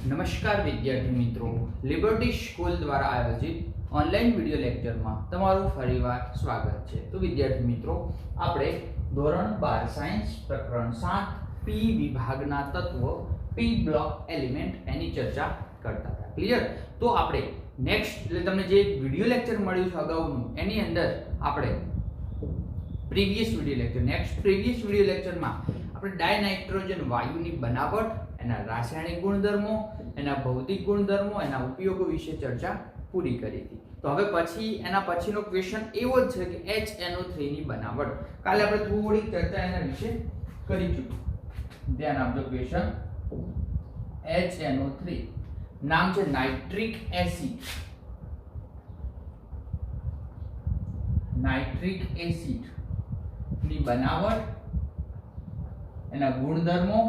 નમસ્કાર વિદ્યાર્થી મિત્રો, લિબર્ટી સ્કૂલ દ્વારા આયોજિત ઓનલાઈન વિડિયો લેક્ચરમાં તમારું ફરીવાર સ્વાગત છે। તો વિદ્યાર્થી મિત્રો, આપણે ધોરણ 12 સાયન્સ પ્રકરણ 7 પી વિભાગના તત્વો પી બ્લોક એલિમેન્ટ એની ચર્ચા કરતા હતા। ક્લિયર? તો આપણે નેક્સ્ટ એટલે તમને જે વિડિયો લેક્ચર મળ્યું છે અગાઉનું એની અંદર આપણે પ્રીવિયસ વિડિયો લેક્ચરમાં આપણે ડાયનાઇટ્રોજન વાયુની બનાવટ, એના રાસાયણિક ગુણધર્મો, એના ભૌતિક ગુણધર્મો, એના ઉપયોગો વિશે ચર્ચા પૂરી કરી હતી। તો હવે એના પછીનો ક્વેશ્ચન એવો જ છે કે HNO3 ની બનાવટ। કાલે આપણે થોડી ચર્ચા એના વિશે કરી ચૂક્યા, ધ્યાન આપજો। ક્વેશ્ચન HNO3 નામ છે નાઇટ્રિક એસિડ। નાઇટ્રિક એસિડ ની બનાવટ, એના ગુણધર્મો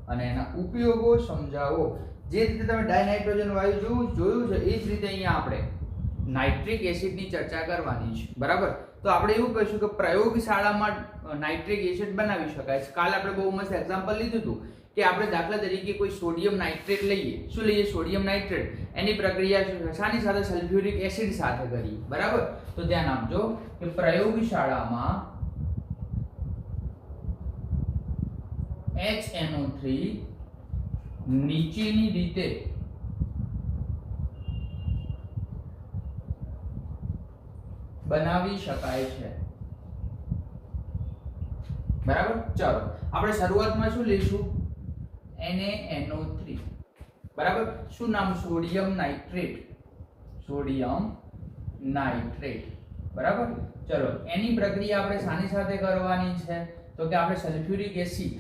અને એના ઉપયોગો સમજાવો। જે રીતે તમે ડાયનાઇટ્રોજન વાયુ જોયું છે એ જ રીતે અહીંયા આપણે નાઇટ્રિક એસિડની ચર્ચા કરવાની છે, બરાબર? તો આપણે એવું કહીશું કે પ્રયોગશાળામાં નાઇટ્રિક એસિડ બનાવી શકાય છે। કાલે આપણે બહુ મસ્ત એક્ઝામ્પલ લીધું હતું કે આપણે દાખલા તરીકે કોઈ સોડિયમ નાઇટ્રેટ લઈએ। શું લઈએ? Sodium nitrate. એની પ્રક્રિયા શાની સાથે? સલ્ફ્યુરિક એસિડ સાથે કરીએ, બરાબર? તો ધ્યાન આપજો કે પ્રયોગશાળામાં HNO3 નીચેની રીતે બનાવી શકાય છે, બરાબર? ચલો આપણે શરૂઆતમાં શું લઈશું? NaNO3, બરાબર? શું નામ? Sodium nitrate. સોડિયમ નાઇટ્રેટ, બરાબર? ચલો એની પ્રક્રિયા આપણે શાની સાથે કરવાની છે? તો કે આપણે સલ્ફ્યુરિક એસિડ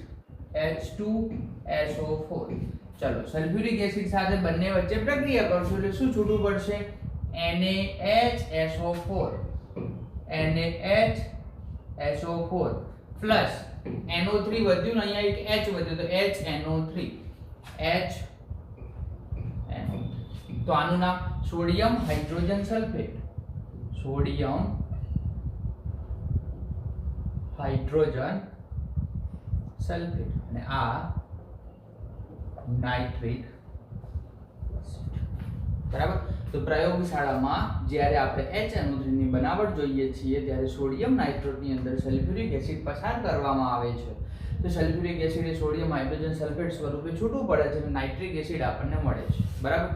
H2SO4, ચલો સલ્ફ્યુરિક એસિડ સાથે બંને વચ્ચે પ્રક્રિયા કરશો એટલે શું છૂટું પડશે? NaHSO4 પ્લસ NO3 વધ્યું ને, અહીંયા એક H વધ્યો તો HNO3 તો આનું નામ sodium hydrogen sulphate. Sodium hydrogen sulphate અને આ નાઇટ્રિક એસિડ, બરાબર? તો પ્રયોગશાળામાં જ્યારે આપણે HNO3 ની બનાવટ જોઈએ છીએ ત્યારે સોડિયમ નાઇટ્રેટની અંદર સલ્ફ્યુરિક એસિડ પસાર કરવામાં આવે છે। તો સલ્ફ્યુરિક એસિડ એ સોડિયમ હાઇડ્રોજન સલ્ફેટ સ્વરૂપે છૂટું પડે છે અને નાઇટ્રિક એસિડ આપણને મળે છે, બરાબર?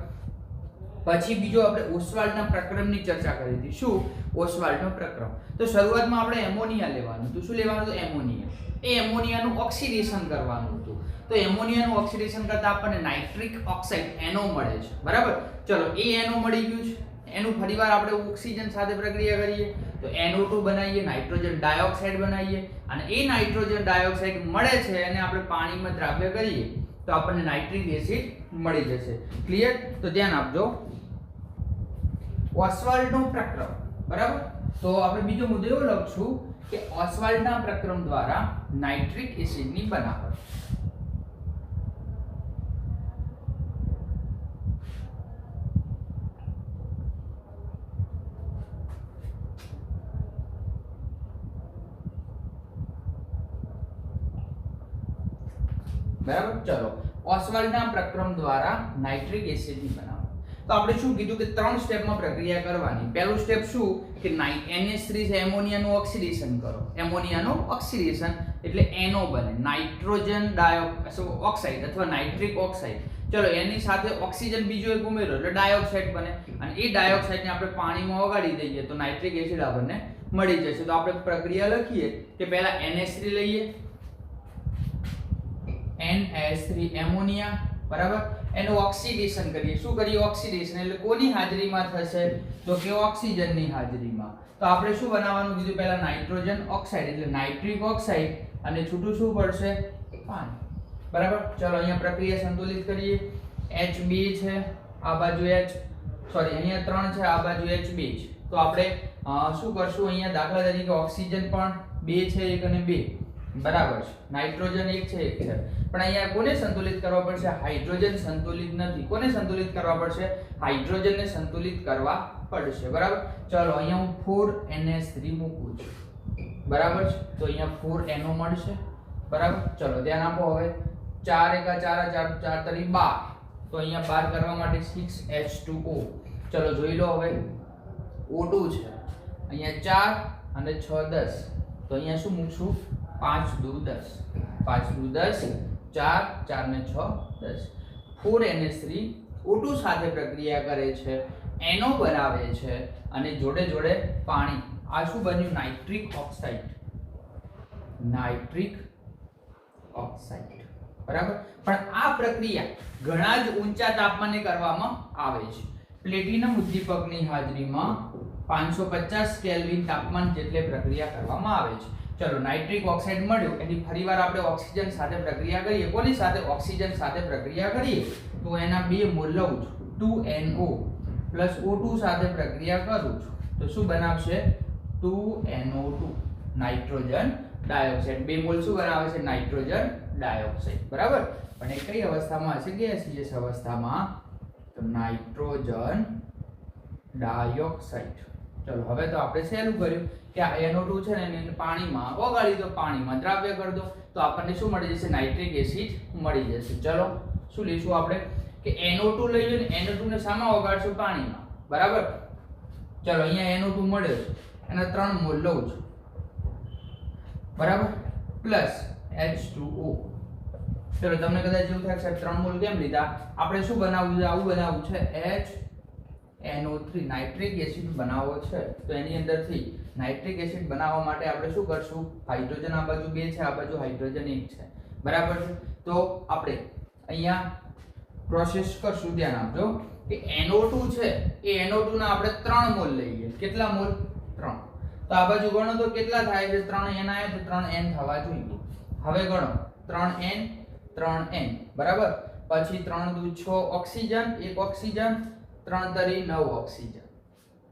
પછી બીજો આપણે ઓસ્વાલ્ડના પ્રક્રમની ચર્ચા કરી હતી। શું? ઓસ્વાલ્ડનો પ્રક્રમ। તો શરૂઆતમાં આપણે એમોનિયા લેવાનું હતું। શું લેવાનું હતું? એમોનિયા। એ એમોનિયાનું ઓક્સિડેશન કરવાનું હતું। તો એમોનિયાનું ઓક્સિડેશન કરતા આપણને નાઇટ્રિક ઓક્સાઇડ NO મળે છે, બરાબર? ચલો એ NO મળી ગયું છે, એનું ફરીવાર આપણે ઓક્સિજન સાથે પ્રક્રિયા કરીએ તો NO2 બનાવીએ, નાઇટ્રોજન ડાયોક્સાઇડ બનાવીએ અને એ નાઇટ્રોજન ડાયોક્સાઇડ મળે છે અને આપણે પાણીમાં દ્રાવ્ય કરીએ તો આપણને નાઇટ્રિક એસિડ મળી જશે। ક્લિયર? તો ધ્યાન આપજો, ઓસ્વાલ્ડનો પ્રક્રમ, બરાબર? તો આપણે બીજો મુદ્દો એવો લખશું કે ઓસ્વાલ્ડના પ્રક્રમ દ્વારા નાઇટ્રિક એસિડની બનાવટ। બરાબર? ચલો ઓસ્વાલ્ડના પ્રક્રમ દ્વારા નાઇટ્રિક એસિડની બનાવટ। તો આપણે શું કીધું કે 3 સ્ટેપમાં પ્રક્રિયા કરવાની। પહેલું સ્ટેપ શું કે NH3 છે એમોનિયાનું ઓક્સિડેશન કરો। એમોનિયાનું ઓક્સિડેશન એટલે NO બને, નાઇટ્રોજન ડાયોક્સાઇડ અથવા નાઇટ્રિક ઓક્સાઇડ। ચલો એની સાથે ઓક્સિજન બીજો એક ઉમેરો એટલે ડાયોક્સાઇડ બને અને એ ડાયોક્સાઇડને આપણે પાણીમાં ઓગાળી દઈએ તો નાઇટ્રિક એસિડ આપણને મળી જશે। તો આપણે પ્રક્રિયા લખીએ કે પહેલા NH3 લઈએ, NH3 એમોનિયા, બરાબર? એનું ઓક્સિડેશન કરીએ। શું કરીએ? ઓક્સિડેશન એટલે કોની હાજરીમાં થશે? તો કે ઓક્સિજનની હાજરીમાં। તો આપણે શું બનાવવાનું કીધું? પહેલા નાઇટ્રોજન ઓક્સાઇડ એટલે નાઇટ્રિક ઓક્સાઇડ અને છૂટું શું પડશે? પાણી, બરાબર? ચલો અહીંયા પ્રક્રિયા સંતુલિત કરીએ। H2 છે, આ બાજુ અહીંયા 3 છે, આ બાજુ H2 છે। તો આપણે શું કરશું? અહીંયા દાખલા તરીકે ઓક્સિજન પણ 2 છે, 1 અને 2, બરાબર છે? નાઇટ્રોજન 1 છે, 1 છે, પણ અહીંયા કોને સંતુલિત કરવા પડશે? હાઇડ્રોજન સંતુલિત નથી। કોને સંતુલિત કરવા પડશે? હાઇડ્રોજનને સંતુલિત કરવા પડશે, બરાબર? ચલો અહીંયા હું 4NH3 મૂકું છું, બરાબર છે? તો અહીંયા 4NO મળશે, બરાબર? ચલો ધ્યાન આપો। હવે 4 એકા 4 4 4 તરી 12, તો અહીંયા બહાર કરવા માટે 6H2O. ચલો જોઈ લો હવે O2 છે અહીંયા 4 અને 6 10, તો અહીંયા શું મૂકશું 5 દુ 10, 5 દુ 10, 4 4 ને 6 10. 4NH3 O2 સાથે પ્રક્રિયા કરે છે, NO બનાવે છે અને જોડે જોડે પાણી. આ શું બન્યું? Nitric oxide. નાઇટ્રિક ઓક્સાઇડ બરાબર. પણ આ પ્રક્રિયા ઘણા જ ઊંચા તાપમાને કરવામાં આવે છે. પ્લેટિનમ ઉદ્દીપકની હાજરીમાં 550 કેલ્વિન તાપમાન જેટલે પ્રક્રિયા કરવામાં આવે છે. ચલો નાઇટ્રિક ઓક્સાઇડ મળ્યું એની ફરીવાર આપણે ઓક્સિજન સાથે પ્રક્રિયા કરીએ. કોની સાથે? ઓક્સિજન સાથે પ્રક્રિયા કરીએ તો એના 2 મોલ લઉં છું 2NO પ્લસ O2 સાથે પ્રક્રિયા કરું છું તો શું બનાવશે? 2NO2 nitrogen dioxide. 2 મોલ શું બનાવે છે? નાઇટ્રોજન ડાયોક્સાઇડ બરાબર. પણ એ કઈ અવસ્થામાં હશે? ગેસિયસ અવસ્થામાં, તો નાઇટ્રોજન ડાયોક્સાઇડ. ચલો હવે તો આપણે સહેલું કર્યું કે આ NO2 છે ને એને પાણીમાં ઓગાળી દો, પાણીમાં દ્રાવ્ય કરી દો તો આપણને શું મળી જશે? નાઇટ્રિક એસિડ મળી જશે. ચલો શું લઈશું આપણે કે NO2 લઈએ ને NO2 ને શામાં ઓગાળશું? પાણીમાં બરાબર. ચલો અહીંયા NO2 મળ્યો છે એના 3 મોલ લઉં છું બરાબર પ્લસ H2O. ચલો તમને કદાચ એવું થાય કે 3 મોલ કેમ લીધા? આપણે શું બનાવવું છે? આવું બનાવવું છે HNO3 નાઇટ્રિક એસિડ બનાવવો છે. તો એની અંદરથી નાઇટ્રિક એસિડ બનાવવા માટે આપણે શું કરશું? હાઇડ્રોજન આ બાજુ 2 છે, આ બાજુ હાઇડ્રોજન 1 છે બરાબર છે. તો આપણે અહીંયા પ્રોસેસ કરશું. ધ્યાન આપજો કે NO2 છે એ NO2 ના આપણે 3 મોલ લઈએ. કેટલા મોલ? 3. તો આ બાજુ ગણો તો કેટલા થાય છે? 3N આવે તો 3N થવા જોઈએ. હવે ગણો 3N 3N બરાબર. પછી 3 દુ 6 ઓક્સિજન, 1 ઓક્સિજન, 3 તરી 9 ઓક્સિજન.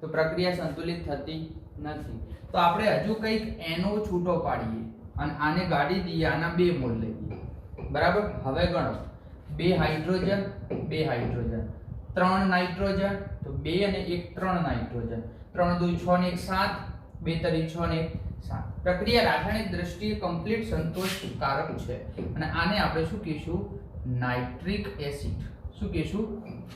તો પ્રક્રિયા સંતુલિત થતી નથી. તો આપણે હજુ કંઈક NO છૂટો પાડીએ અને આને ગાડી દઈએ, આના 2 મોલ લઈએ બરાબર. હવે ગણો 2 હાઇડ્રોજન 2 હાઇડ્રોજન, 3 નાઇટ્રોજન, તો 2 અને 1 3 નાઇટ્રોજન, 3 દુ 6 ને 1 7, 2 તરી 6 ને 1 7. પ્રક્રિયા રાસાયણિક દ્રષ્ટિએ કમ્પ્લીટ સંતોષકારક છે અને આને આપણે શું કહીશું? Nitric acid. શું કહીશું?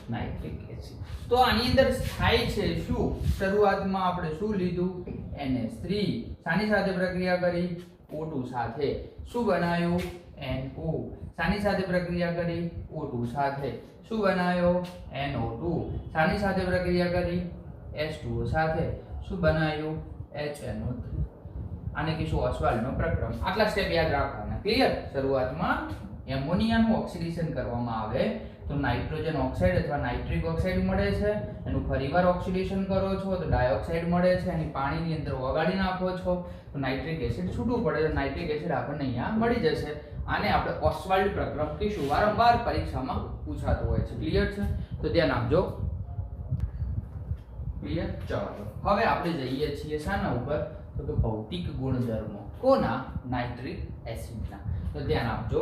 Nitric acid. તો આની અંદર થાય છે શું? શરૂઆતમાં આપણે શું લીધું? NH3. શાની સાથે પ્રક્રિયા કરી? O2 સાથે. શું બનાવ્યું? NO. શાની સાથે પ્રક્રિયા કરી? O2 સાથે. શું બનાવ્યો? NO2. શાની સાથે પ્રક્રિયા કરી? H2O સાથે. શું બનાવ્યું? HNO3. આને કહીશું ઓસ્વાલ્ડનો પ્રક્રમ. આટલા સ્ટેપ યાદ રાખવાના. ક્લિયર? શરૂઆતમાં એમોનિયાનું ઓક્સિડેશન કરવામાં આવે તો નાઇટ્રોજન ઓક્સાઇડ અથવા નાઇટ્રિક ઓક્સાઇડ મળે છે. એનું ફરીવાર ઓક્સિડેશન કરો છો તો ડાયોક્સાઇડ મળે છે. એની પાણીની અંદર ઓગાળી નાખો છો તો નાઇટ્રિક એસિડ છૂટું પડે તો નાઇટ્રિક એસિડ આપણને અહીંયા મળી જશે. આને આપણે ઓસ્વાલ્ડ પ્રક્રમ કહીશું. વારંવાર પરીક્ષામાં પૂછાતો હોય છે. ક્લિયર છે? તો ધ્યાન આપજો. ક્લિયર? ચાલો હવે આપણે જઈએ છીએ શાના ઉપર? તો કે ભૌતિક ગુણધર્મો. કોના? નાઇટ્રિક એસિડના. તો ધ્યાન આપજો.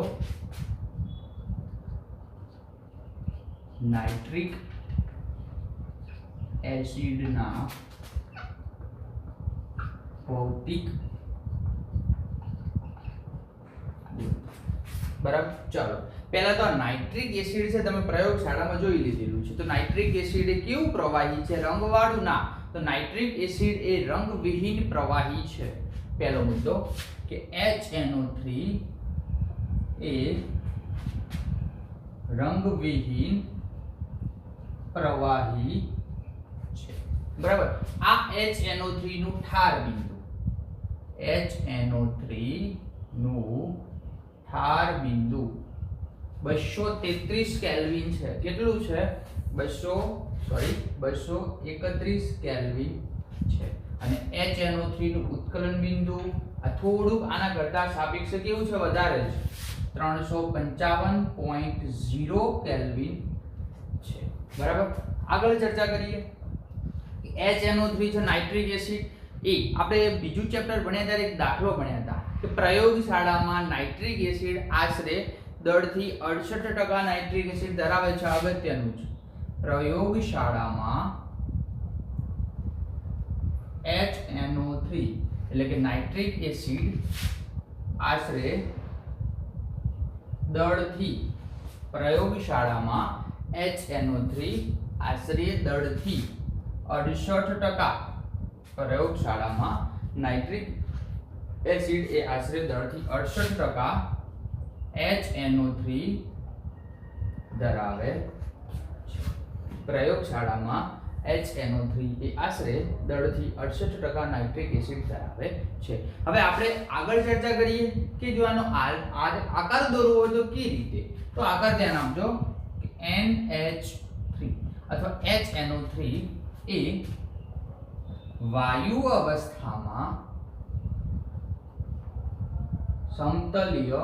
નાઇટ્રિક એસિડના ભૌતિક બરાબર. ચાલો પહેલા તો નાઇટ્રિક એસિડ છે તમે પ્રયોગશાળામાં જોઈ લીધેલું છે. તો નાઇટ્રિક એસિડ એ કેવું પ્રવાહી છે? રંગવાળું ના. તો નાઇટ્રિક એસિડ એ રંગવિહીન પ્રવાહી છે. પહેલો મુદ્દો કે HNO3 એ રંગવિહીન પ્રવાહી છે બરાબર. આ HNO3 નું ઠાર બિંદુ, HNO3 નું ઠાર બિંદુ 233 કેલ્વિન છે. કેટલું છે? 231 કેલ્વિન છે. અને HNO3 નું ઉત્કલન બિંદુ આ થોડુંક આના કરતા સાપેક્ષે કેવું છે? વધારે છે. 355.0 કેલ્વિન છે બરાબર. આગળ ચર્ચા કરીએ. HNO3 છે નાઇટ્રિક એસિડ. આપણે બીજું ચેપ્ટર ભણ્યા ત્યારે એક દાખલો ભણ્યા હતા કે પ્રયોગશાળામાં નાઇટ્રિક એસિડ આશરે 10 થી 68% નાઇટ્રિક એસિડ ધરાવે છે. અગત્યનું છે. પ્રયોગશાળામાં HNO3 એટલે કે નાઇટ્રિક એસિડ આશરે 10 થી પ્રયોગશાળામાં HNO3 આશરે દળથી 68%, પ્રયોગશાળામાં નાઇટ્રિક એસિડ એ આશરે દળથી 68% HNO3 ધરાવે છે. પ્રયોગશાળામાં HNO3 એ આશરે દળથી 68% નાઇટ્રિક એસિડ ધરાવે છે. હવે આપણે આગળ ચર્ચા કરીએ કે જો આનો આકાર દોરવો હોય તો કેવી રીતે. તો આકાર ધ્યાન આપજો કે NH3 અથવા HNO3 એ વાયુ અવસ્થામાં સમતલીય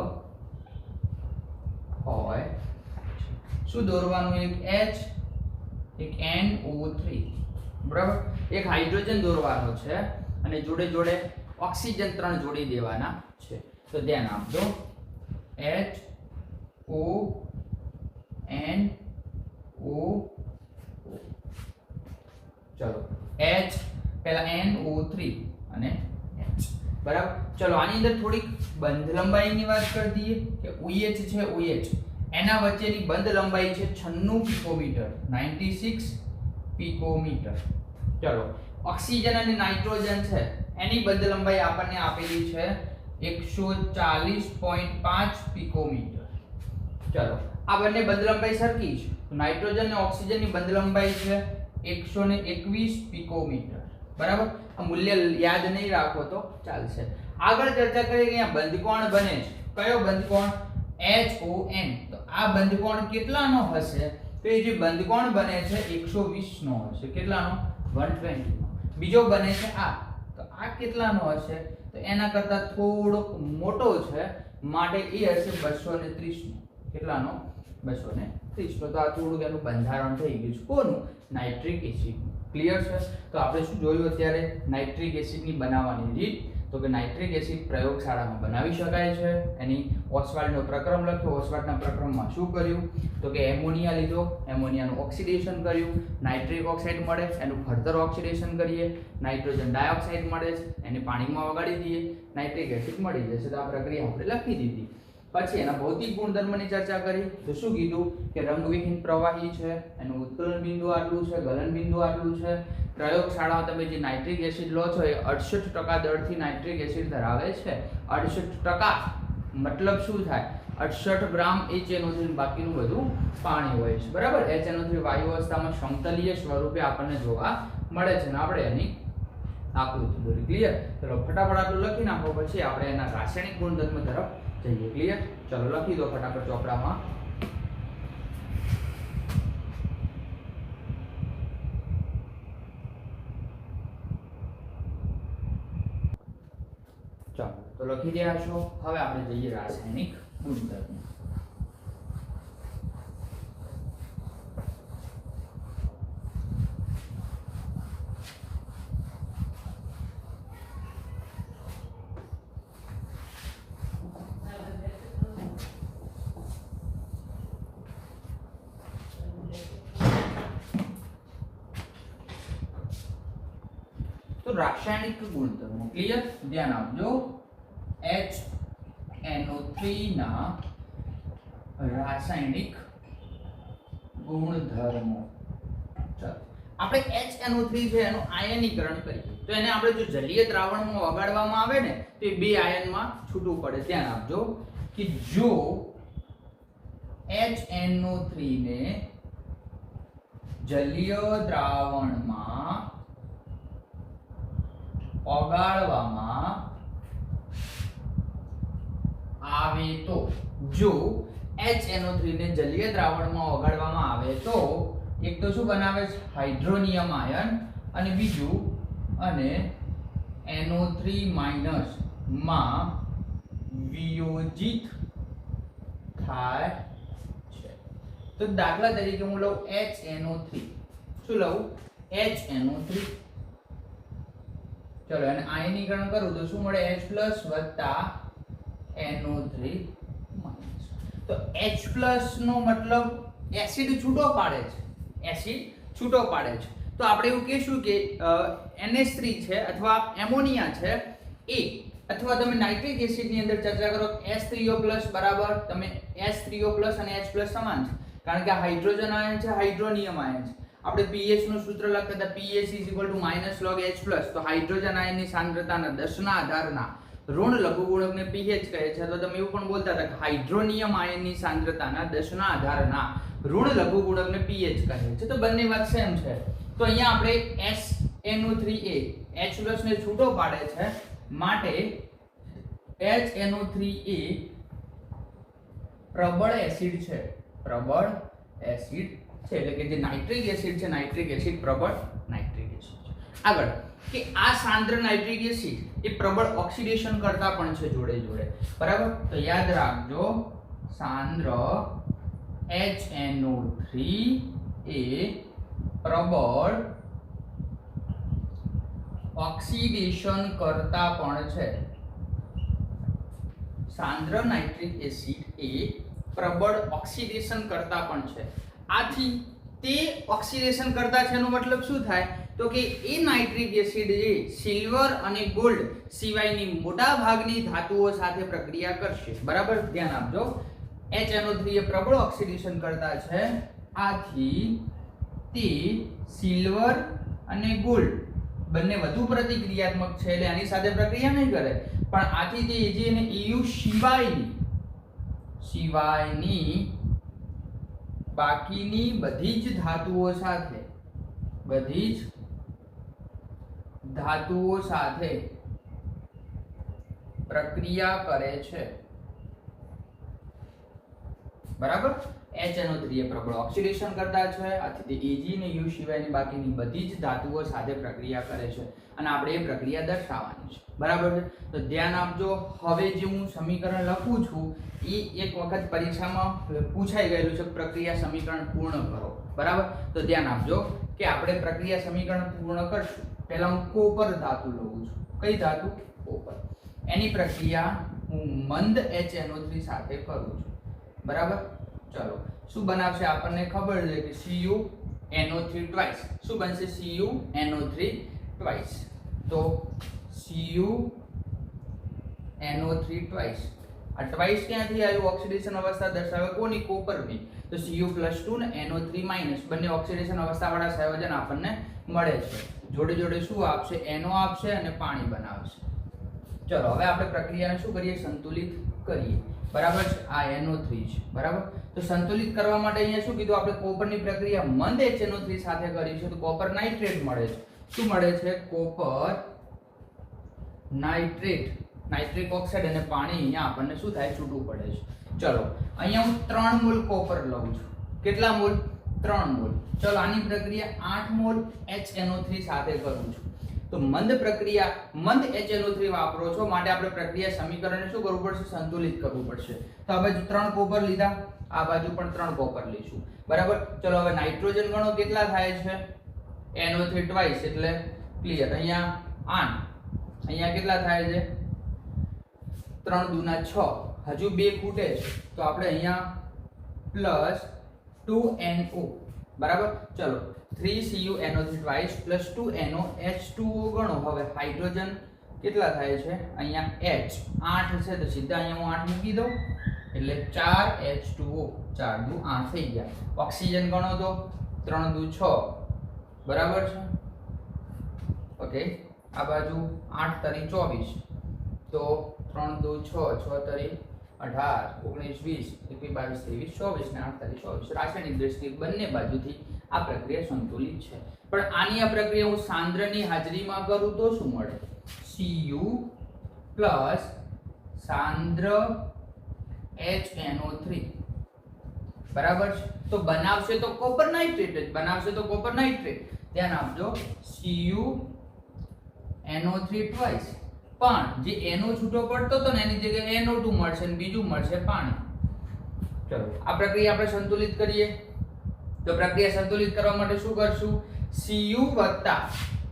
હોય. શું દોરવાનું? એક H, એક NO3, બરાબર. એક હાઇડ્રોજન દોરવાનો છે અને જોડે જોડે ઓક્સિજન 3 જોડી દેવાના છે. તો ધ્યાન આપજો H O N O. ચલો H પહેલા NO3 અને H, બરાબર. ચલો આની અંદર થોડીક બંધ લંબાઈની વાત કરી દઈએ કે OH છે, OH એના વચ્ચેની બંધ લંબાઈ છે 96 પિકોમીટર, 96 પિકોમીટર. ચલો ઓક્સિજન અને નાઇટ્રોજન છે એની બંધ લંબાઈ આપણને આપેલી છે 140.5 પિકોમીટર. ચલો આ બંને બંધ લંબાઈ સરખી છે. નાઇટ્રોજન અને ઓક્સિજનની બંધ લંબાઈ છે 121 પિકોમીટર, બરાબર. આ મૂલ્ય યાદ નહીં રાખો તો ચાલશે. આગળ ચર્ચા કરીએ કે અહીંયા બંધકોણ બને છે. કયો બંધકોણ? HON. તો આ બંધકોણ કેટલાનો હશે? તો એ જે બંધકોણ બને છે 120 નો હશે. કેટલાનો? 120 નો. બીજો બને છે આ, તો આ કેટલાનો હશે? તો એના કરતા થોડોક મોટો છે માટે એ હશે 230 નો. કેટલાનો? 230 નો. તો આ થોડુંક એનું બંધારણ થઈ ગયું છે. કોનું? Nitric acid. ક્લિયર છે? તો આપણે શું જોયું અત્યારે? નાઇટ્રિક એસિડની બનાવવાની રીત. તો કે નાઇટ્રિક એસિડ પ્રયોગશાળામાં બનાવી શકાય છે. એની ઓસ્વાલ્ડનો પ્રક્રમ લખ્યો. ઓસ્વાલ્ડના પ્રક્રમમાં શું કર્યું? તો કે એમોનિયા લીધો, એમોનિયાનું ઓક્સિડેશન કર્યું, નાઇટ્રિક ઓક્સાઇડ મળે, એનું ફર્ધર ઓક્સિડેશન કરીએ, નાઇટ્રોજન ડાયોક્સાઇડ મળે છે, એને પાણીમાં ઓગાળી દઈએ, નાઇટ્રિક એસિડ મળી જશે. તો આ પ્રક્રિયા આપણે લખી દીધી. પછી એના ભૌતિક ગુણધર્મની ચર્ચા કરી. તો શું કીધું કે રંગવિહીન પ્રવાહી છે, એનું ઉત્કલન બિંદુ આટલું છે, ગલન બિંદુ આટલું છે. પ્રયોગશાળામાં તમે જે નાઇટ્રિક એસિડ લો છો એ 68% દળથી નાઇટ્રિક એસિડ ધરાવે છે. 68% મતલબ શું થાય? 68 ગ્રામ HNO3, બાકીનું બધું પાણી હોય છે, બરાબર. HNO3 વાયુ અવસ્થામાં સમતલીય સ્વરૂપે આપણને જોવા મળે છે અને આપણે એની આકૃતિ દોરી. ક્લિયર? ચલો ફટાફટ આટલું લખી નાખો, પછી આપણે એના રાસાયણિક ગુણધર્મ તરફ જઈએ. ક્લિયર? ચલો લખી દો ફટાફટ ચોપડામાં. ચાલો તો લખી રહ્યા છો. હવે આપણે જઈએ રાસાયણિક ગુણધર્મ. તો રાસાયણિક ગુણધર્મો. ક્લિયર? ધ્યાન આપજો. HNO3 ના રાસાયણિક ગુણધર્મો. ચાલો આપણે HNO3 છે એનું આયનીકરણ કરીએ. તો એને આપણે જો જલીય દ્રાવણમાં ઓગાળવામાં આવે ને તો એ બે આયનમાં છૂટું પડે. ધ્યાન આપજો કે જો HNO3 ને જલીય દ્રાવણમાં ઓગાળવામાં આવે તો, જો HNO3 ને જલીય દ્રાવણમાં ઓગાળવામાં આવે તો એક તો શું બનાવે છે? હાઇડ્રોનિયમ આયન, અને બીજું અને NO3 માં વિયોજિત થાય છે. તો દાખલા તરીકે હું લઉં HNO3. શું લઉં? HNO3. ચલો અને આયનીકરણ કરું તો શું મળે? H+ વત્તા NO3 માઈનસ. તો H+ નો મતલબ એસિડ છૂટો પાડે છે. એસિડ છૂટો પાડે છે. તો આપણે એવું કહીશું કે NH3 છે અથવા એમોનિયા છે એ, અથવા તમે નાઇટ્રિક એસિડ ની અંદર ચર્ચા કરો H3O+ બરાબર, તમે H3O+ અને H+ સમાન છે કારણ કે આ હાઇડ્રોજન આયન છે, હાઇડ્રોનિયમ આયન છે. આપણે pH નું સૂત્ર લખતા હતા pH = -log H+. તો હાઇડ્રોજન આયનની સાંદ્રતાના 10 ના આધારના ઋણ લઘુગુણકને pH કહે છે. તો તમે એવું પણ બોલતા હતા કે હાઇડ્રોનિયમ આયનની સાંદ્રતાના 10 ના આધારના ઋણ લઘુગુણકને pH કહે છે. તો બંને વાત સેમ છે. તો અહીંયા આપણે SNO3A H+ ને છૂટો પાડે છે, માટે HNO3A પ્રબળ એસિડ છે. પ્રબળ એસિડ છે એટલે કે જે નાઇટ્રિક એસિડ છે, નાઇટ્રિક એસિડ પ્રબળ નાઇટ્રિક એસિડ છે. આગળ કે આ સાંદ્ર નાઇટ્રિક એસિડ એ પ્રબળ ઓક્સિડેશન કરતા પણ છે જોડે જોડે, બરાબર. તો યાદ રાખજો સાંદ્ર HNO3 એ પ્રબળ ઓક્સિડેશન કરતા પણ છે. સાંદ્ર નાઇટ્રિક એસિડ એ પ્રબળ ઓક્સિડેશન કરતા પણ છે. આથી તે ઓક્સિડેશન કરતા છે એનો મતલબ શું થાય તો કે એ નાઇટ્રિક એસિડ એ સિલ્વર અને ગોલ્ડ સિવાયની મોટા ભાગની ધાતુઓ સાથે પ્રક્રિયા કરશે, બરાબર. ધ્યાન આપજો HNO3 એ પ્રબળ ઓક્સિડેશન કરતા છે, આથી તે સિલ્વર અને ગોલ્ડ બંને વધુ પ્રતિક્રિયાત્મક છે એટલે આની સાથે પ્રક્રિયા નહીં કરે, પણ આથી તે Ag અને Eu સિવાયની બાકીની બધી જ ધાતુઓ સાથે પ્રક્રિયા કરે છે, બરાબર. HNO3 એ પ્રબળ ઓક્સિડેશન કરતા છે, આથી તે Ag અને Eu સિવાયની બાકીની બધી જ ધાતુઓ સાથે પ્રક્રિયા કરે છે અને આપણે એ પ્રક્રિયા દર્શાવવાની છે, બરાબર છે. તો ધ્યાન આપજો. હવે જે હું સમીકરણ લખું છું એ એક વખત પરીક્ષામાં પૂછાઈ ગયેલું છે, પ્રક્રિયા સમીકરણ પૂર્ણ કરો, બરાબર. તો ધ્યાન આપજો કે આપણે પ્રક્રિયા સમીકરણ પૂર્ણ કરશું. પહેલા હું કોપર ધાતુ લઉં છું. કઈ ધાતુ? કોપર. એની પ્રક્રિયા હું મંદ HNO3 સાથે કરું છું, બરાબર. ચલો શું બનાવશે આપણને ખબર છે કે CuNO3 ટ્વાઇસ. શું બનશે? CuNO3 twice. તો CuNO3 ટ્વાઇસ. આ ટ્વાઇસ ક્યાંથી આવ્યું? ઓક્સિડેશન અવસ્થા દર્શાવે કોની? કોપરની. તો Cu+2 ને NO3- બંને ઓક્સિડેશન અવસ્થા વાળા સંયોજન આપણને મળે છે. જોડે જોડે શું આપશે? NO આપશે અને પાણી બનાવશે. ચલો હવે આપણે પ્રક્રિયાને શું કરીએ? સંતુલિત કરીએ, બરાબર છે. આ NO3 છે, બરાબર. તો સંતુલિત કરવા માટે અહીંયા શું કીધું આપણે? કોપરની પ્રક્રિયા મંદ HNO3 સાથે કરી છે, તો કોપર નાઇટ્રેટ મળે છે. શું મળે છે? કોપર નાઇટ્રેટ, નાઇટ્રિક ઓક્સાઇડ અને પાણી અહીંયા આપણને શું થાય? છૂટું પડે છે. ચલો અહીંયા હું 3 મોલ કોપર લઉં છું. કેટલા મોલ? 3 મોલ. ચલો આની પ્રક્રિયા 8 મોલ HNO3 સાથે કરું છું. તો મંદ પ્રક્રિયા, મંદ HNO3 વાપરો છો, માટે આપણે પ્રક્રિયા સમીકરણને શું કરવું પડશે? સંતુલિત કરવું પડશે. તો આ બાજુ 3 કોપર લીધા, આ બાજુ પણ 3 કોપર લઈશું, બરાબર. ચલો હવે નાઇટ્રોજન ગણો કેટલા થાય છે? NO3 ટ્વાઇસ એટલે ક્લિયર. અહીંયા 8, અહીંયા કેટલા થાય છે? 3 દુના 6, હજુ 2 ખૂટે છે, તો આપણે અહીંયા +2NO, બરાબર. ચલો 3CuNO3 ટ્વાઇસ +2NO H2O ગણો. હવે હાઇડ્રોજન કેટલા થાય છે? અહીંયા H 8 છે, તો સીધા અહીંયા હું 8 મૂકી દઉં એટલે 4H2O, 4 દુ 8 થઈ ગયા. ઓક્સિજન ગણો તો 3 દુ 6, બરાબર છે. ઓકે, આ બાજુ 8 તરી 24, તો 3 દુ 6, 6 તરી 18, 19, 20, 21, 22, 23, 24 ને 8 તરી 24. રાસાયણિક દ્રષ્ટિએ બંને બાજુથી આ પ્રક્રિયા સંતુલિત છે. પણ આની આ પ્રક્રિયા હું સાંદ્રની હાજરીમાં કરું તો શું મળે? Cu પ્લસ સાંદ્ર HNO3, બરાબર છે. તો બનાવશે તો કોપર નાઇટ્રેટ જ બનાવશે, તો કોપર નાઇટ્રેટ. ધ્યાન આપજો CuNO3 ટ્વાઇસ, પણ જે NO છૂટો પડતો હતો ને એની જગ્યાએ NO2 મળશે અને બીજું મળશે પાણી. ચલો આ પ્રક્રિયા આપણે સંતુલિત કરીએ. તો પ્રક્રિયા સંતુલિત કરવા માટે શું કરશું? Cu વત્તા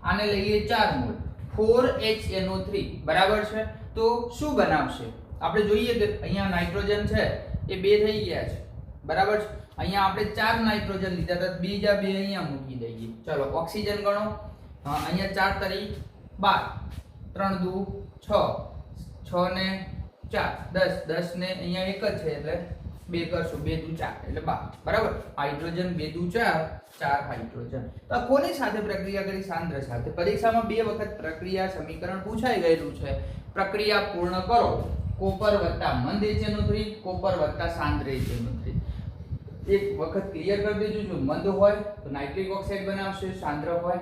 આને લઈએ 4 મોલ 4HNO3, બરાબર છે. તો શું બનાવશે? આપણે જોઈએ કે અહીંયા નાઇટ્રોજન છે એ 2 થઈ ગયા છે, બરાબર છે. અહીંયા આપણે 4 નાઇટ્રોજન લીધા હતા, બીજા 2 અહીંયા મૂકી દઈએ. ચલો ઓક્સિજન ગણો. અહીંયા 4 તરી 12, 3 દુ 6, 6 ને 4 10, 10 ને અહીંયા 1 જ છે એટલે 2 કરશું 2 દુ 4 એટલે 12 બરાબર હાઇડ્રોજન 2 દુ 4 4 હાઇડ્રોજન તો આ કોની સાથે પ્રક્રિયા કરી સાંદ્ર સાથે પરીક્ષામાં 2 વખત પ્રક્રિયા સમીકરણ પૂછાઈ ગયેલું છે પ્રક્રિયા પૂર્ણ કરો કોપર વત્તા મંદ HNO3 કોપર વત્તા સાંદ્ર HNO3 એક વખત ક્લિયર કરી દેજો જો મંદ હોય તો નાઇટ્રિક ઓક્સાઇડ બનાવશે સાંદ્ર હોય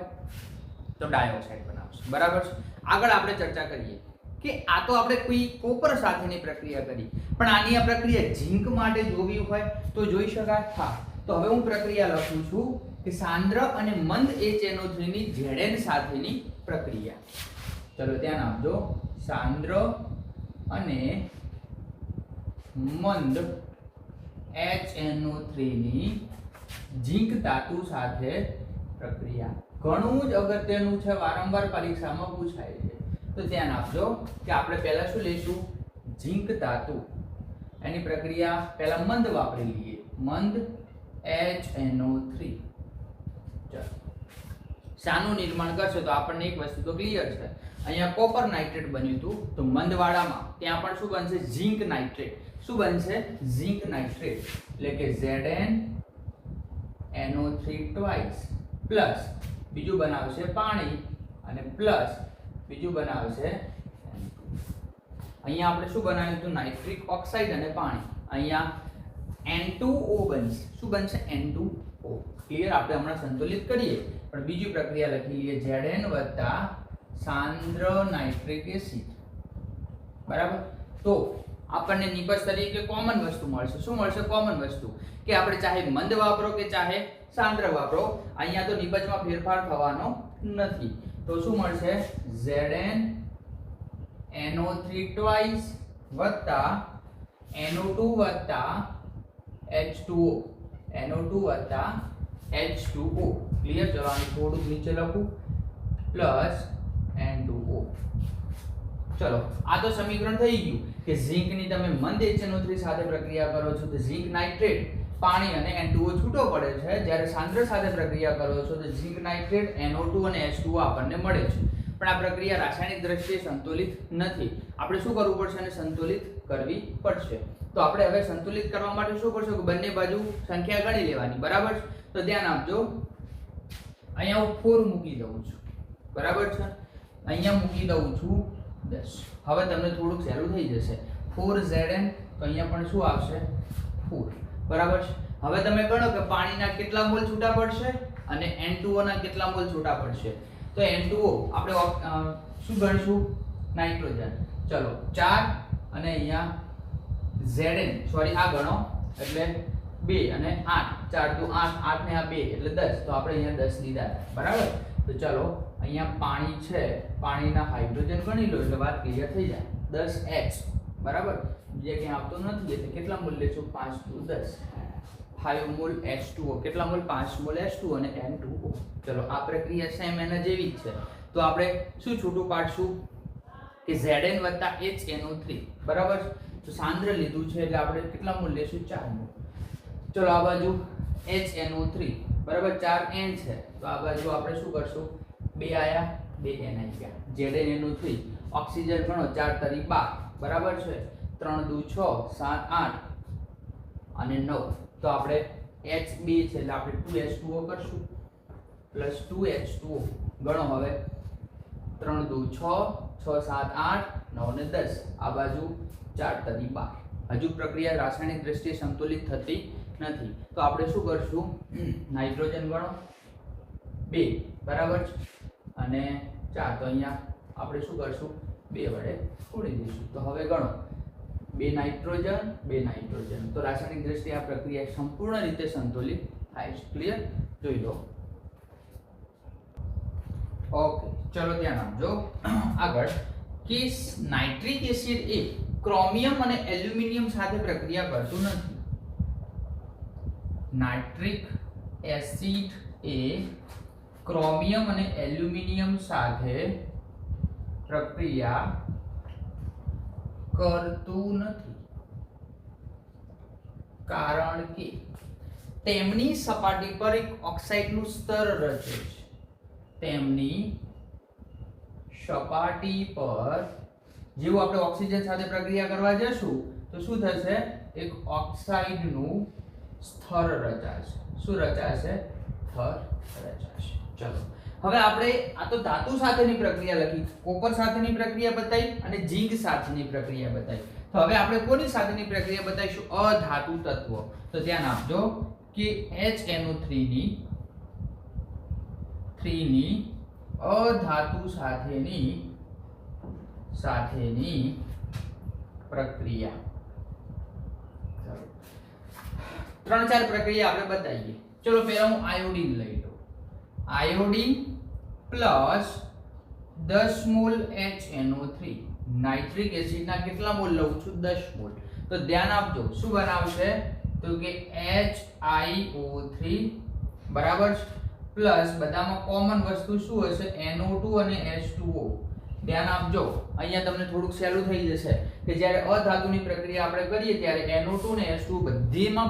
તો ડાયોક્સાઇડ બનાવશે બરાબર છે આગળ આપણે ચર્ચા કરીએ કે આ તો આપણે કોઈ કોપર સાથેની પ્રક્રિયા કરી પણ આની આ પ્રક્રિયા ઝિંક માટે જોવી હોય તો જોઈ શકાય હા તો હવે હું પ્રક્રિયા લખું છું કે સાંદ્ર અને મંદ HNO3 ની Zn સાથેની પ્રક્રિયા ચલો ધ્યાન આપજો સાંદ્ર અને મંદ HNO3 ની ઝિંક ધાતુ સાથે પ્રક્રિયા ઘણું જ અગત્યનું છે વારંવાર પરીક્ષામાં પૂછાય છે તો ધ્યાન આપજો કે આપણે પહેલા શું લઈશું ઝિંક ધાતુ એની પ્રક્રિયા પહેલા મંદ વાપરી લઈએ મંદ HNO3 ચાલો શાનું નિર્માણ કરશે તો આપણને એક વસ્તુ તો ક્લિયર છે અહીંયા કોપર નાઇટ્રેટ બન્યું હતું તો મંદવાડામાં ત્યાં પણ શું બનશે ઝિંક નાઇટ્રેટ શું બનશે ઝિંક નાઇટ્રેટ એટલે કે ZnNO3 ટ્વાઇસ પ્લસ બીજું બનાવશે પાણી અને પ્લસ બીજું બનાવશે અહીંયા આપણે શું બનાવ્યું હતું નાઇટ્રિક ઓક્સાઇડ અને પાણી અહીંયા N2O બનશે શું બનશે N2O ક્લિયર આપણે હમણાં સંતુલિત કરીએ પણ બીજી પ્રક્રિયા લખી લઈએ Zn વત્તા સાંદ્ર નાઇટ્રિક એસિડ બરાબર તો આપણને નિપજ તરીકે કોમન વસ્તુ મળશે શું મળશે કોમન વસ્તુ કે આપણે ચાહે મંદ વાપરો કે ચાહે સાંદ્ર વાપરો અહીંયા તો નિપજમાં ફેરફાર થવાનો નથી તો શું મળશે ZnNO3 ટ્વાઇસ વત્તા NO2 વત્તા H2O NO2 વત્તા H2O ક્લિયર ચલો આને થોડું નીચે લખું પ્લસ N2O ચલો આ તો સમીકરણ થઈ ગયું કે ઝિંક ની તમે મંદ HNO3 સાથે પ્રક્રિયા કરો છો તો ઝિંક નાઇટ્રેટ પાણી અને N2O છૂટો પડે છે જ્યારે સાંદ્ર સાથે પ્રક્રિયા કરો છો તો ઝિંક નાઇટ્રેટ NO2 અને H2O આપણને મળે છે પણ આ પ્રક્રિયા રાસાયણિક દ્રષ્ટિએ સંતુલિત નથી આપણે શું કરવું પડશે અને સંતુલિત કરવી પડશે તો આપણે હવે સંતુલિત કરવા માટે શું કરશું કે બંને બાજુ સંખ્યા ગણી લેવાની બરાબર તો ધ્યાન આપજો અહીંયા હું 4 મૂકી દઉં છું બરાબર છે અહીંયા મૂકી દઉં છું 10 હવે તમને થોડુંક સહેલું થઈ જશે 4Zn તો અહીંયા પણ શું આવશે 4 બરાબર છે હવે તમે ગણો કે પાણીના કેટલા મોલ છૂટા પડશે અને N2O ના કેટલા મોલ છૂટા પડશે તો N2O આપણે શું ગણશું નાઇટ્રોજન ચલો 4 અને અહીંયા Zn સોરી આ ગણો એટલે 2 અને 8 4 2 8 8 ને આ 2 એટલે 10 તો આપણે અહીંયા 10 લીધા બરાબર તો ચલો અહીંયા પાણી છે પાણીના હાઇડ્રોજન ગણી લો એટલે વાત ક્લિયર થઈ જાય 10H બરાબર જે કે આપતો નથી એટલે કેટલા મોલ લેશું 5 2 10 5 મોલ H2O કેટલા મોલ 5 મોલ H2O અને N2O ચલો આ પ્રક્રિયા સેમ એના જેવી જ છે તો આપણે શું છૂટું પાડશું કે Zn HNO3 બરાબર તો સાંદ્ર લીધું છે એટલે આપણે કેટલા મોલ લેશું 4 મોલ ચલો આ બાજુ HNO3 બરાબર 4N છે તો આ બાજુ આપણે શું કરશું 2 આયા 2 N આવી ગયા ZnNO3 ઓક્સિજન ગણો 4 તરી 12 બરાબર છે 3 દુ 6 7 8 અને 9 તો આપણે H2 છે એટલે આપણે 2H2O કરશું પ્લસ 2H2O ગણો હવે 3 દુ 6 6 7 8 9 ને 10 આ બાજુ 4 તરી 12 હજુ પ્રક્રિયા રાસાયણિક દ્રષ્ટિએ સંતુલિત થતી નથી તો આપણે શું કરશું નાઇટ્રોજન ગણો 2 બરાબર છે અને 4 તો અહીંયા આપણે શું કરશું 2 વડે ઉડી દઈશું તો હવે ગણો 2 નાઇટ્રોજન તો રાસાયણિક દ્રષ્ટિએ આ પ્રક્રિયા સંપૂર્ણ રીતે સંતુલિત થાય છે ક્લિયર જોઈ લો ઓકે ચલો ધ્યાન આપજો આગળ કે નાઇટ્રિક એસિડ એ ક્રોમિયમ અને એલ્યુમિનિયમ સાથે પ્રક્રિયા કરતું નથી નાઇટ્રિક એસિડ એ ક્રોમિયમ અને એલ્યુમિનિયમ સાથે પ્રક્રિયા કરતું નથી કારણ કે તેમની સપાટી પર એક ઓક્સાઇડનું સ્તર રચે છે તેમની સપાટી પર જેવું આપણે ઓક્સિજન સાથે પ્રક્રિયા કરવા જશું તો શું થશે એક ઓક્સાઇડનું સ્તર રચાશે. શું રચાશે? સ્તર રચાશે. ચલો હવે આપણે આ તો ધાતુ સાથેની પ્રક્રિયા લખી, કોપર સાથેની પ્રક્રિયા બતાવી અને ઝીંક સાથેની પ્રક્રિયા બતાવી. તો હવે આપણે કોની સાથેની પ્રક્રિયા બતાવીશું? અધાતુ તત્વ. તો ધ્યાન આપજો કે HNO3 ની અધાતુ સાથેની પ્રક્રિયા. ત્રણ ચાર પ્રક્રિયા આપણે બતાવીએ. ચલો પહેલા હું આયોડીન લઈ લઉં. Iodine plus 10 mole HNO3. Nitric એસિડના કેટલા મોલ લઉં છું? 10 મોલ. તો ધ્યાન આપજો શું બનાવશે? તો કે HiO3 બરાબર પ્લસ બધામાં કોમન વસ્તુ શું હશે? NO2 અને H2O. ધ્યાન આપજો અહીંયા તમને થોડુંક સહેલું થઈ જશે કે જ્યારે અધાતુની પ્રક્રિયા આપણે કરીએ ત્યારે NO2 ને H2O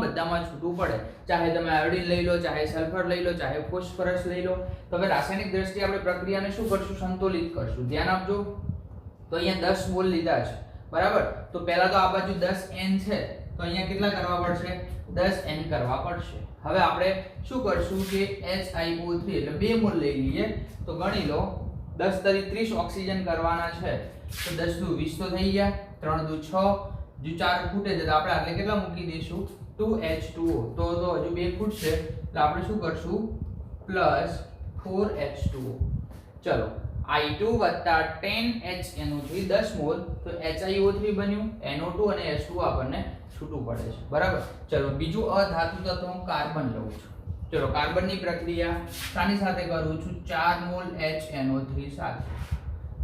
બધામાં છૂટું પડે. ચાહે તમે આયોડીન લઈ લો, ચાહે સલ્ફર લઈ લો, ચાહે ફોસ્ફરસ લઈ લો. તો હવે રાસાયણિક દ્રષ્ટિએ આપણે પ્રક્રિયાને શું કરશું? સંતુલિત કરશું. ધ્યાન આપજો. તો અહીંયા 10 મોલ લીધા છે બરાબર. તો પહેલા તો આ બાજુ 10N છે તો અહીંયા કેટલા કરવા પડશે? 10N કરવા પડશે. હવે આપણે શું કરશું કે HiO3 એટલે 2 મોલ લઈ લઈએ. તો ગણી લો 10 તરી 30 ઓક્સિજન કરવાના છે તો 10 દુ 20 તો થઈ ગયા, 3 દુ 6, જો 4 ખૂટે છે તો આપણે આટલે કેટલા મૂકી દઈશું? 2H2O. તો હજુ 2 ખૂટશે એટલે આપણે શું કરશું? Plus 4H2O. ચલો I2 વત્તા 10HNO3 10 મોલ તો HiO3 બન્યું, NO2 અને H2O આપણને છૂટું પડે છે બરાબર. ચલો બીજું અધાતુ તત્વ હું કાર્બન લઉં છું. ચલો કાર્બનની પ્રક્રિયા શાની સાથે કરું છું? 4 મોલ HNO3 સાથે.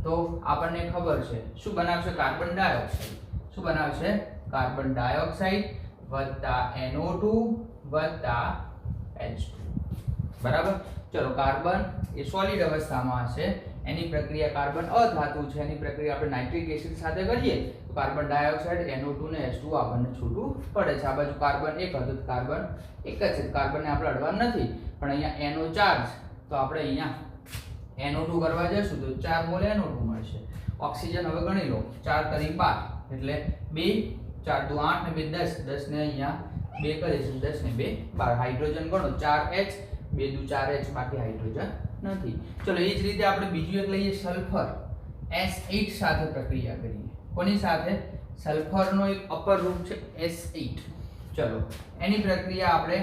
તો આપણને ખબર છે શું બનાવશે? Carbon dioxide. શું બનાવશે? કાર્બન ડાયોક્સાઇડ વત્તા NO2 વત્તા H2 બરાબર. ચલો કાર્બન એ સોલિડ અવસ્થામાં હશે, એની પ્રક્રિયા કાર્બન અધાતુ છે, એની પ્રક્રિયા આપણે નાઇટ્રિક એસિડ સાથે કરીએ તો કાર્બન ડાયોક્સાઇડ NO2 ને H2O આપણને છૂટું પડે છે. આ બાજુ કાર્બન એક હતું, કાર્બન એક જ છે, કાર્બનને આપણે અડવાનું નથી. પણ અહીંયા NO ચાર્જ તો આપણે અહીંયા NO2 કરવા જશું તો 4 મોલ NO2 મળશે. ઓક્સિજન હવે ગણી લો 4 તરી 12 એટલે 2 4 દુ 8 ને 2 10, 10 ને અહીંયા 2 કરીશું, 10 ને 2 12. હાઇડ્રોજન ગણો 4H 2 દુ 4H, બાકી હાઇડ્રોજન નથી. ચલો એ જ રીતે આપણે બીજું એક લઈએ સલ્ફર. S8 સાથે પ્રક્રિયા કરીએ. કોની સાથે? સલ્ફરનો એક અપર રૂપ છે S8. ચલો એની પ્રક્રિયા આપણે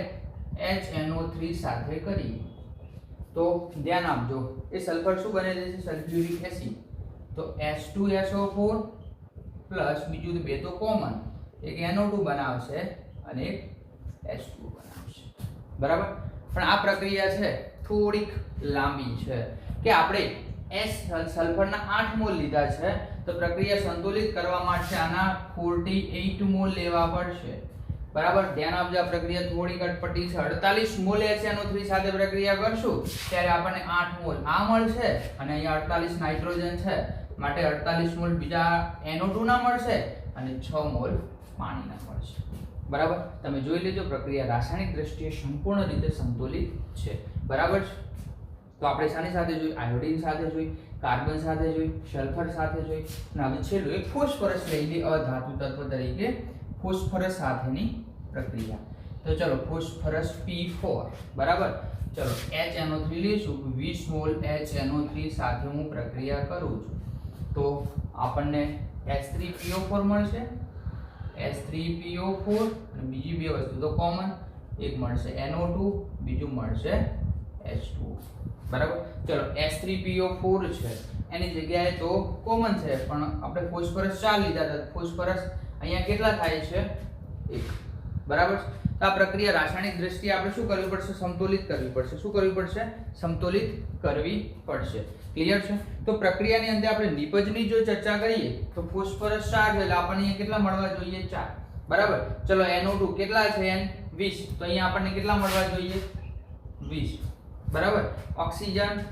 HNO3 સાથે કરીએ. તો ધ્યાન આપજો એ સલ્ફર શું બને છે? Sulphuric acid. તો H2SO4 પ્લસ બીજું બે તો કોમન, એક NO2 બનાવશે અને એક H2O બનાવશે બરાબર. પણ આ પ્રક્રિયા છે થોડીક લાંબી છે કે આપણે સલ્ફરના 8 મોલ લીધા છે તો પ્રક્રિયા સંતુલિત કરવા માટે આના 48 મોલ લેવા પડશે બરાબર. ધ્યાન આપજો આ પ્રક્રિયા થોડી અટપટી છે. 48 મોલ HNO3 સાથે પ્રક્રિયા કરશું ત્યારે આપણને 8 મોલ આ મળશે અને અહીંયા 48 નાઇટ્રોજન છે માટે 48 મોલ બીજા NO2 ના મળશે અને 6 મોલ પાણીના મળશે બરાબર. તમે જોઈ લેજો પ્રક્રિયા રાસાયણિક દ્રષ્ટિએ સંપૂર્ણ રીતે સંતુલિત છે બરાબર. તો આપણે શાની સાથે જોઈ? આયોડીન સાથે જોઈ, કાર્બન સાથે જોઈ, સલ્ફર સાથે જોઈ અને હવે છેલ્લું એક ફોસ્ફરસ લઈ લઈએ અધાતુ તત્વ તરીકે. ફોસ્ફરસ સાથેની પ્રક્રિયા. તો ચલો ફોસ્ફરસ P4 બરાબર. ચલો HNO3 લઈશું, 20 મોલ HNO3 સાથે હું પ્રક્રિયા કરું છું તો આપણને H3PO4 મળશે. H3PO4 અને બીજી બે વસ્તુ તો કોમન, એક મળશે NO2, બીજું મળશે H2O બરાબર. ચલો H3PO4 છે એની જગ્યાએ તો કોમન છે પણ આપણે ફોસ્ફરસ 4 લીધા હતા. ફોસ્ફરસ અહીંયા કેટલા થાય છે? 1 બરાબર. તો આ પ્રક્રિયા રાસાયણિક દ્રષ્ટિએ આપણે શું કરવી પડશે? સંતુલિત કરવી પડશે. શું કરવી પડશે? સંતુલિત કરવી પડશે. ક્લિયર છે? તો પ્રક્રિયાની અંદર આપણે નિપજની જો ચર્ચા કરીએ તો ફોસ્ફરસ 4 છે એટલે આપણને અહીંયા કેટલા મળવા જોઈએ? 4 બરાબર. ચલો NO2 કેટલા છે? N 20 તો અહીંયા આપણને કેટલા મળવા જોઈએ? 20 બરાબર. ઓક્સિજન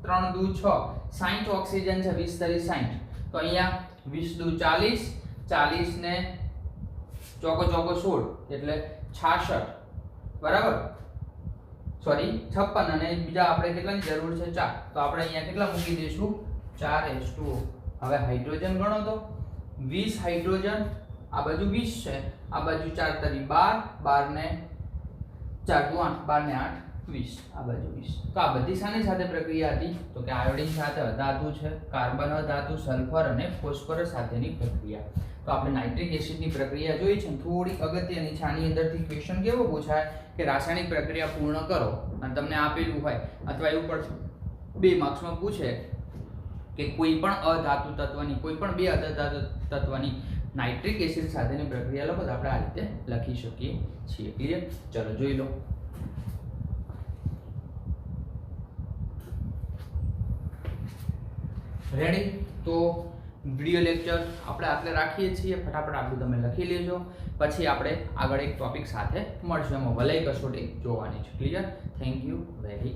3 દુ 6, 60 ઓક્સિજન છે, 20 તરી 60 તો અહીંયા 20 દુ 40, 40 ને ચોકો 16 એટલે 66 બરાબર. સોરી 56 અને બીજા આપણે કેટલાની જરૂર છે? 4 તો આપણે અહીંયા કેટલા મૂકી દઈશું? 4H2O. હવે હાઇડ્રોજન ગણો તો 20 હાઇડ્રોજન આ બાજુ 20 છે, આ બાજુ 4 તરી 12, 12 ને 4 દુ 8, 12 ને 8 20, આ બાજુ 20. તો આ બધી શાની સાથે પ્રક્રિયા હતી? તો કે આયોડિન સાથે અધાતુ છે, કાર્બન અધાતુ, સલ્ફર અને ફોસ્ફરસ સાથેની પ્રક્રિયા. તો આપણે નાઇટ્રિક એસિડની પ્રક્રિયા જોઈ છે. થોડી અગત્યની છે, આની અંદરથી ક્વેશ્ચન કેવો પૂછાય કે રાસાયણિક પ્રક્રિયા પૂર્ણ કરો અને તમને આપેલું હોય અથવા એવું પણ 2 માર્ક્સમાં પૂછે કે કોઈ પણ અધાતુ તત્વની, કોઈ પણ 2 અધાતુ તત્વની નાઇટ્રિક એસિડ સાથેની પ્રક્રિયા લખો તો આપણે આ રીતે લખી શકીએ છીએ. ક્લિયર? ચલો જોઈ લો. રેડી? તો વિડિયો લેક્ચર આપણે આટલે રાખીએ છીએ. ફટાફટ આટલું તમે લખી લેજો, પછી આપણે આગળ એક ટોપિક સાથે મળશું. એમાં વલય કસોટી જોવાની છે. ક્લિયર? Thank you very